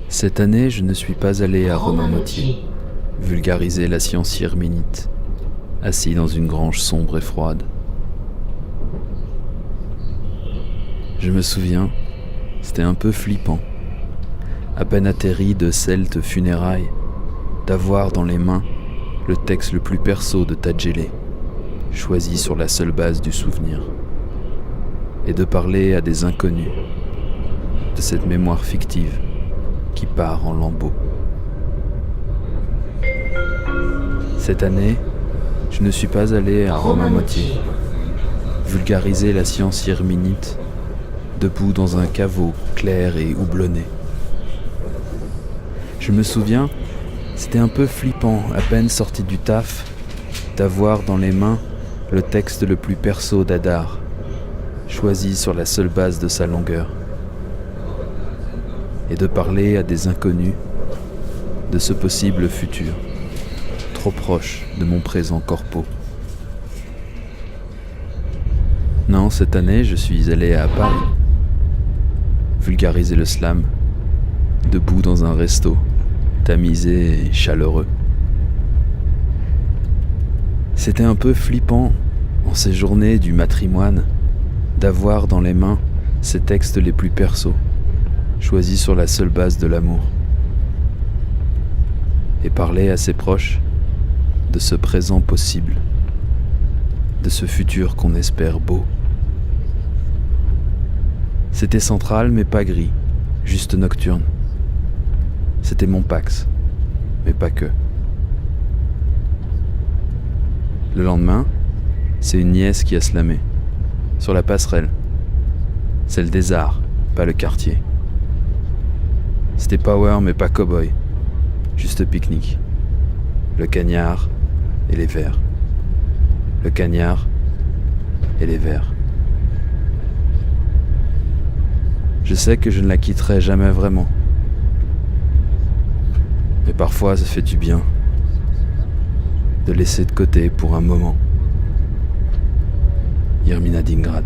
Cette année, je ne suis pas allé à Romain-Motier, vulgariser la science yerminite, assis dans une grange sombre et froide. Je me souviens, c'était un peu flippant, à peine atterri de celtes funérailles, d'avoir dans les mains le texte le plus perso de Tadjélé, choisi sur la seule base du souvenir, et de parler à des inconnus de cette mémoire fictive qui part en lambeaux. Cette année, je ne suis pas allé à Romain-Motier, vulgariser la science yerminite, debout dans un caveau clair et houblonné. Je me souviens, c'était un peu flippant, à peine sorti du taf, d'avoir dans les mains le texte le plus perso d'Adar, choisi sur la seule base de sa longueur, et de parler à des inconnus de ce possible futur, trop proche de mon présent corpo. Non, cette année, je suis allé à Paris, vulgariser le slam, debout dans un resto, tamisé et chaleureux. C'était un peu flippant, en ces journées du matrimoine, d'avoir dans les mains ces textes les plus persos, choisis sur la seule base de l'amour, et parler à ses proches de ce présent possible, de ce futur qu'on espère beau. C'était central mais pas gris, juste nocturne. C'était mon Pax, mais pas que. Le lendemain, c'est une nièce qui a slamé, sur la passerelle, celle des arts, pas le quartier. C'était power mais pas cow-boy, juste pique-nique. Le cagnard et les verres. Le cagnard et les verres. Je sais que je ne la quitterai jamais vraiment. Mais parfois ça fait du bien de laisser de côté pour un moment Yermina Dingrad.